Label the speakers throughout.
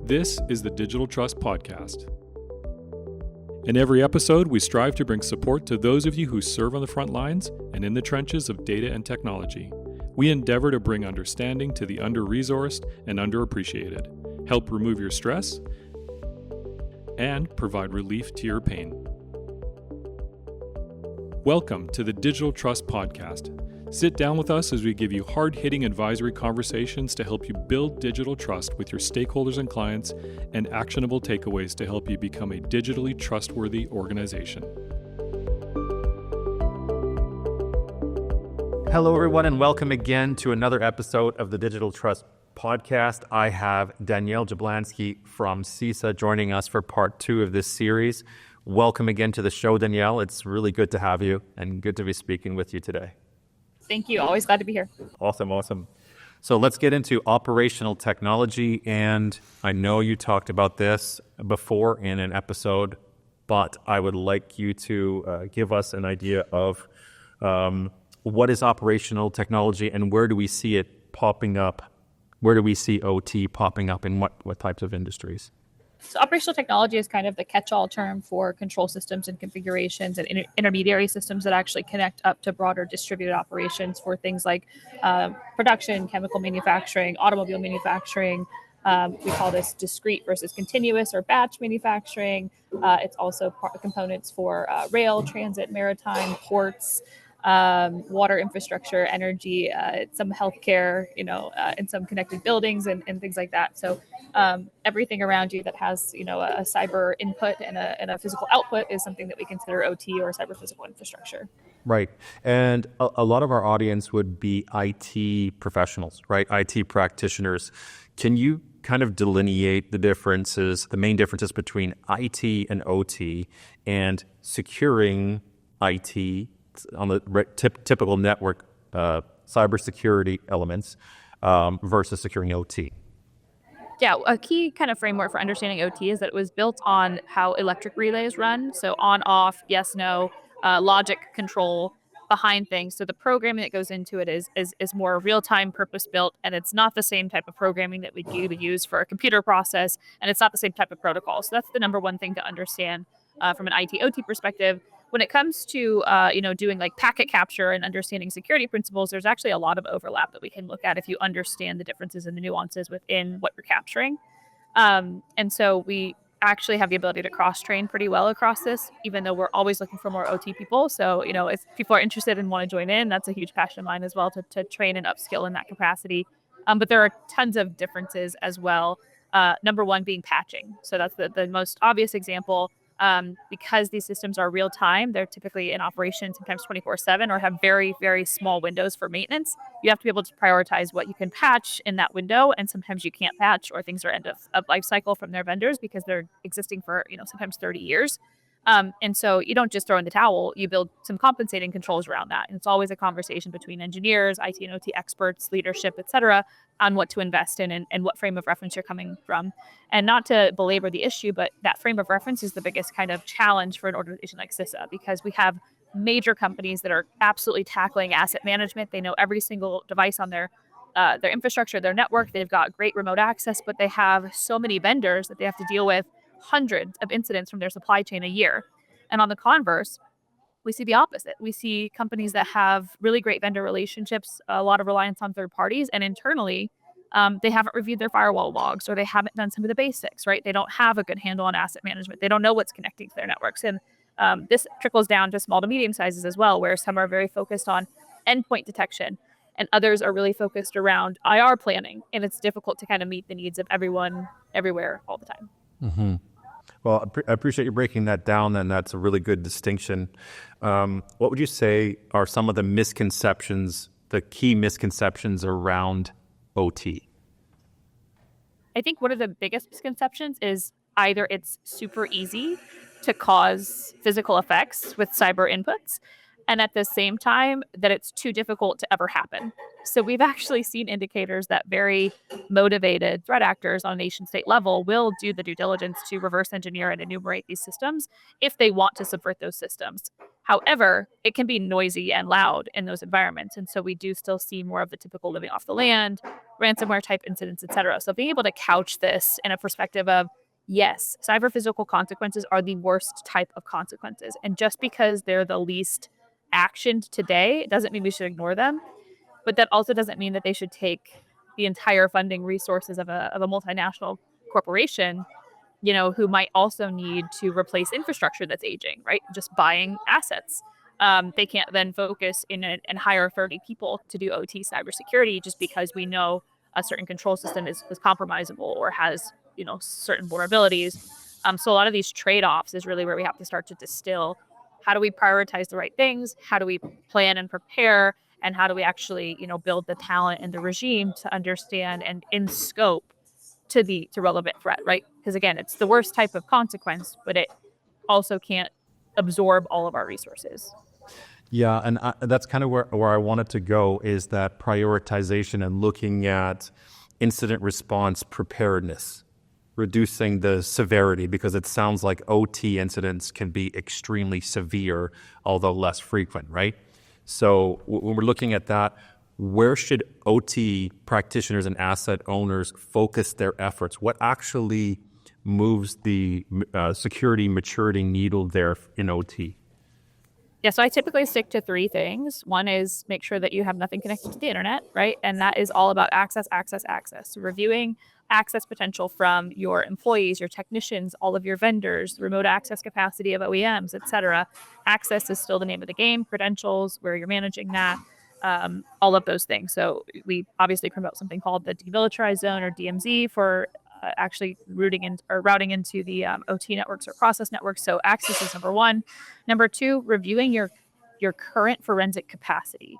Speaker 1: This is the Digital Trust Podcast. In every episode, we strive to bring support to those of you who serve on the front lines and in the trenches of data and technology. We endeavor to bring understanding to the under-resourced and underappreciated, help remove your stress, and provide relief to your pain. Welcome to the Digital Trust Podcast. Sit down with us as we give you hard-hitting advisory conversations to help you build digital trust with your stakeholders and clients, and actionable takeaways to help you become a digitally trustworthy organization.
Speaker 2: Hello, everyone, and welcome again to another episode of the Digital Trust Podcast. I have Danielle Jablansky from CISA joining us for part 2 of this series. Welcome again to the show, Danielle. It's really good to have you and good to be speaking with you today.
Speaker 3: Thank you. Always glad to be here.
Speaker 2: Awesome. So let's get into operational technology. And I know you talked about this before in an episode, but I would like you to give us an idea of what is operational technology and where do we see it popping up? Where do we see OT popping up in what types of industries?
Speaker 3: So operational technology is kind of the catch-all term for control systems and configurations and intermediary systems that actually connect up to broader distributed operations for things like production, chemical manufacturing, automobile manufacturing. We call this discrete versus continuous or batch manufacturing. It's also components for rail, transit, maritime, ports, water infrastructure, energy, some healthcare, and some connected buildings and things like that. So everything around you that has, a cyber input and a physical output is something that we consider OT or cyber physical infrastructure.
Speaker 2: Right. And a lot of our audience would be IT professionals, right? IT practitioners. Can you kind of delineate the main differences between IT and OT and securing IT on the typical network cybersecurity elements versus securing OT?
Speaker 3: Yeah, a key kind of framework for understanding OT is that it was built on how electric relays run. So on, off, yes, no, logic control behind things. So the programming that goes into it is more real-time purpose-built, and it's not the same type of programming that we use for a computer process, and it's not the same type of protocol. So that's the number one thing to understand from an IT/OT perspective. When it comes to, doing like packet capture and understanding security principles, there's actually a lot of overlap that we can look at if you understand the differences and the nuances within what you're capturing. And so we actually have the ability to cross-train pretty well across this, even though we're always looking for more OT people. So, if people are interested and want to join in, that's a huge passion of mine as well to train and upskill in that capacity. But there are tons of differences as well. Number one being patching. So that's the most obvious example. Because these systems are real time, they're typically in operation sometimes 24/7 or have very, very small windows for maintenance. You have to be able to prioritize what you can patch in that window, and sometimes you can't patch or things are end of life cycle from their vendors because they're existing for sometimes 30 years. And so you don't just throw in the towel, you build some compensating controls around that. And it's always a conversation between engineers, IT and OT experts, leadership, et cetera, on what to invest in and what frame of reference you're coming from. And not to belabor the issue, but that frame of reference is the biggest kind of challenge for an organization like CISA, because we have major companies that are absolutely tackling asset management. They know every single device on their infrastructure, their network. They've got great remote access, but they have so many vendors that they have to deal with hundreds of incidents from their supply chain a year. And on the converse, we see the opposite. We see companies that have really great vendor relationships, a lot of reliance on third parties, and internally, they haven't reviewed their firewall logs or they haven't done some of the basics, right? They don't have a good handle on asset management. They don't know what's connecting to their networks. And this trickles down to small to medium sizes as well, where some are very focused on endpoint detection and others are really focused around IR planning. And it's difficult to kind of meet the needs of everyone, everywhere, all the time.
Speaker 2: Mm-hmm. Well, I appreciate you breaking that down, and that's a really good distinction. What would you say are some of the misconceptions, the key misconceptions around OT?
Speaker 3: I think one of the biggest misconceptions is either it's super easy to cause physical effects with cyber inputs, and at the same time that it's too difficult to ever happen. So we've actually seen indicators that very motivated threat actors on a nation state level will do the due diligence to reverse engineer and enumerate these systems if they want to subvert those systems. However, it can be noisy and loud in those environments. And so we do still see more of the typical living off the land, ransomware type incidents, et cetera. So being able to couch this in a perspective of, yes, cyber physical consequences are the worst type of consequences. And just because they're the least actioned today doesn't mean we should ignore them. But that also doesn't mean that they should take the entire funding resources of a multinational corporation, who might also need to replace infrastructure that's aging, right? Just buying assets. They can't then focus and hire 30 people to do OT cybersecurity just because we know a certain control system is compromisable or has, certain vulnerabilities. So a lot of these trade-offs is really where we have to start to distill how do we prioritize the right things? How do we plan and prepare? And how do we actually, build the talent and the regime to understand and in scope to relevant threat, right? Because again, it's the worst type of consequence, but it also can't absorb all of our resources.
Speaker 2: Yeah, and that's kind of where I wanted to go, is that prioritization and looking at incident response preparedness, reducing the severity, because it sounds like OT incidents can be extremely severe, although less frequent, right? So when we're looking at that, where should OT practitioners and asset owners focus their efforts? What actually moves the security maturity needle there in OT?
Speaker 3: Yeah, so I typically stick to three things. One is make sure that you have nothing connected to the internet, right? And that is all about access, access, access. So reviewing access potential from your employees, your technicians, all of your vendors, remote access capacity of OEMs, et cetera. Access is still the name of the game, credentials, where you're managing that, all of those things. So we obviously promote something called the demilitarized zone or DMZ for actually routing into the OT networks or process networks. So access is number one. Number two, reviewing your current forensic capacity.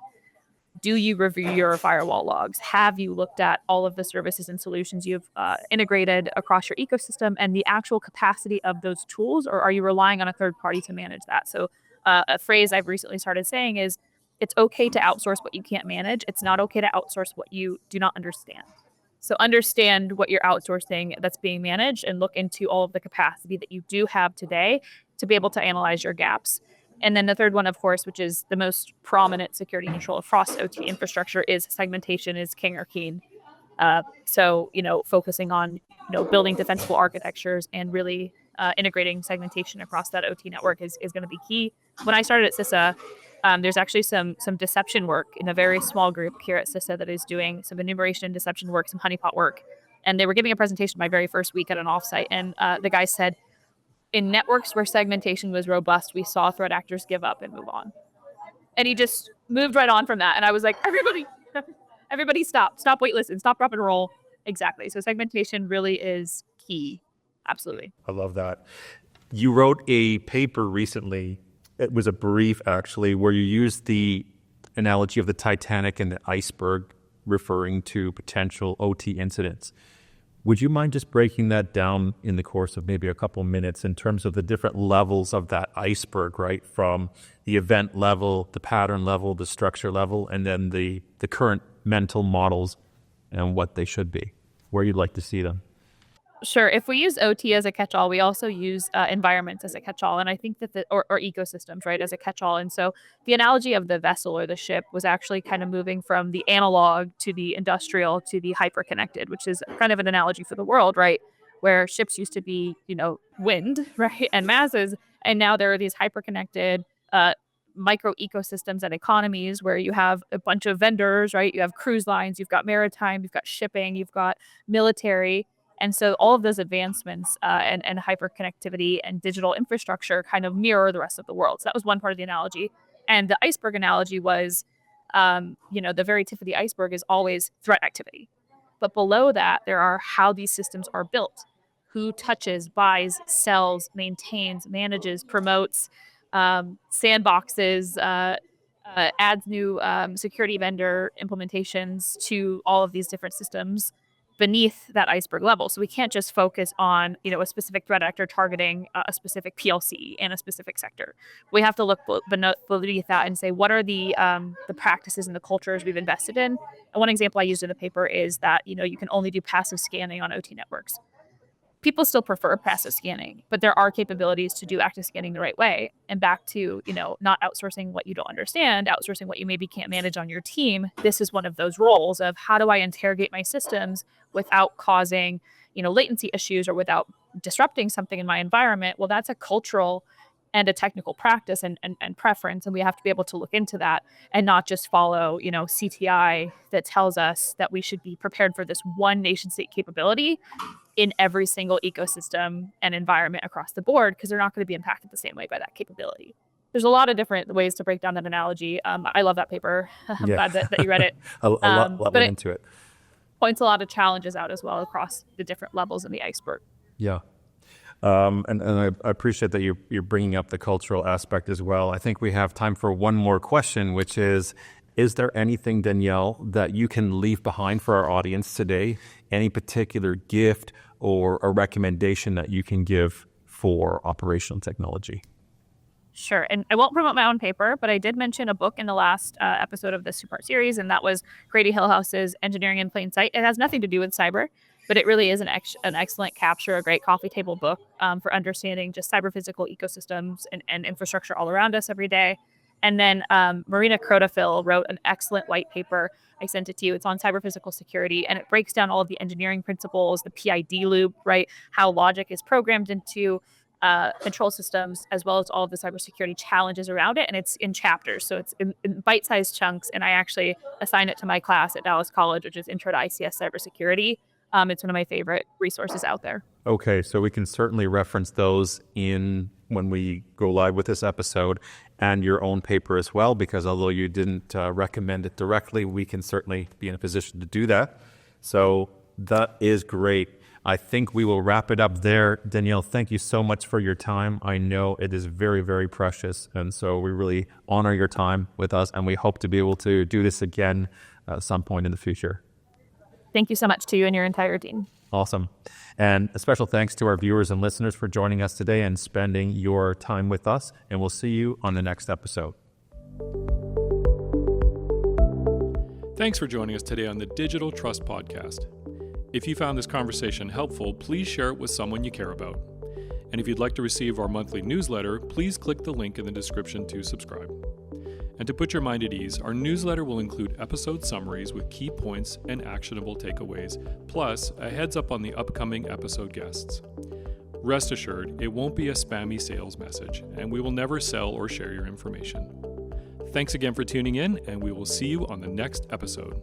Speaker 3: Do you review your firewall logs? Have you looked at all of the services and solutions you've integrated across your ecosystem and the actual capacity of those tools, or are you relying on a third party to manage that? So a phrase I've recently started saying is, it's okay to outsource what you can't manage. It's not okay to outsource what you do not understand. So understand what you're outsourcing that's being managed and look into all of the capacity that you do have today to be able to analyze your gaps. And then the third one, of course, which is the most prominent security control across OT infrastructure, is segmentation is king or queen. So, focusing on, building defensible architectures and really integrating segmentation across that OT network is going to be key. When I started at CISA, there's actually some deception work in a very small group here at CISA that is doing some enumeration deception work, some honeypot work. And they were giving a presentation my very first week at an offsite. And the guy said, in networks where segmentation was robust, we saw threat actors give up and move on. And he just moved right on from that. And I was like, everybody stop, wait, listen, stop, drop, and roll. Exactly. So segmentation really is key. Absolutely.
Speaker 2: I love that. You wrote a paper recently. It was a brief, actually, where you used the analogy of the Titanic and the iceberg, referring to potential OT incidents. Would you mind just breaking that down in the course of maybe a couple minutes in terms of the different levels of that iceberg, right? From the event level, the pattern level, the structure level, and then the current mental models and what they should be, where you'd like to see them.
Speaker 3: Sure. If we use OT as a catch-all, we also use environments as a catch-all, and I think that or ecosystems, right, as a catch-all. And so the analogy of the vessel or the ship was actually kind of moving from the analog to the industrial to the hyper-connected, which is kind of an analogy for the world, right, where ships used to be, wind, right, and masses, and now there are these hyper-connected micro ecosystems and economies where you have a bunch of vendors, right? You have cruise lines, you've got maritime, you've got shipping, you've got military. And so all of those advancements and hyperconnectivity and digital infrastructure kind of mirror the rest of the world. So that was one part of the analogy. And the iceberg analogy was, the very tip of the iceberg is always threat activity. But below that, there are how these systems are built. Who touches, buys, sells, maintains, manages, promotes, sandboxes, adds new security vendor implementations to all of these different systems beneath that iceberg level. So we can't just focus on, a specific threat actor targeting a specific PLC in a specific sector. We have to look beneath that and say, what are the practices and the cultures we've invested in? And one example I used in the paper is that, you can only do passive scanning on OT networks. people still prefer passive scanning, but there are capabilities to do active scanning the right way. And back to, not outsourcing what you don't understand, outsourcing what you maybe can't manage on your team. This is one of those roles of how do I interrogate my systems without causing, latency issues or without disrupting something in my environment. Well, that's a cultural and a technical practice and preference. And we have to be able to look into that and not just follow, CTI that tells us that we should be prepared for this one nation state capability in every single ecosystem and environment across the board, because they're not going to be impacted the same way by that capability. There's a lot of different ways to break down that analogy. I love that paper. I'm glad that you read it.
Speaker 2: a lot
Speaker 3: but
Speaker 2: went into it.
Speaker 3: Points a lot of challenges out as well across the different levels of the iceberg.
Speaker 2: Yeah. And I appreciate that you're bringing up the cultural aspect as well. I think we have time for one more question, which is there anything, Danielle, that you can leave behind for our audience today? Any particular gift or a recommendation that you can give for operational technology?
Speaker 3: Sure. And I won't promote my own paper, but I did mention a book in the last episode of this two-part series, and that was Grady Hillhouse's Engineering in Plain Sight. It has nothing to do with cyber, but it really is an excellent capture, a great coffee table book for understanding just cyber physical ecosystems and infrastructure all around us every day. And then Marina Crotafil wrote an excellent white paper. I sent it to you. It's on cyber physical security, and it breaks down all of the engineering principles, the PID loop, right? How logic is programmed into control systems, as well as all of the cybersecurity challenges around it. And it's in chapters. So it's in bite-sized chunks. And I actually assign it to my class at Dallas College, which is Intro to ICS Cybersecurity. It's one of my favorite resources out there.
Speaker 2: Okay, so we can certainly reference those in when we go live with this episode, and your own paper as well, because although you didn't recommend it directly, we can certainly be in a position to do that. So that is great. I think we will wrap it up there. Danielle, thank you so much for your time. I know it is very, very precious, and so we really honor your time with us, and we hope to be able to do this again at some point in the future.
Speaker 3: Thank you so much to you and your entire team.
Speaker 2: Awesome. And a special thanks to our viewers and listeners for joining us today and spending your time with us, and we'll see you on the next episode.
Speaker 1: Thanks for joining us today on the Digital Trust Podcast. If you found this conversation helpful, please share it with someone you care about. And if you'd like to receive our monthly newsletter, please click the link in the description to subscribe. And to put your mind at ease, our newsletter will include episode summaries with key points and actionable takeaways, plus a heads up on the upcoming episode guests. Rest assured, it won't be a spammy sales message, and we will never sell or share your information. Thanks again for tuning in, and we will see you on the next episode.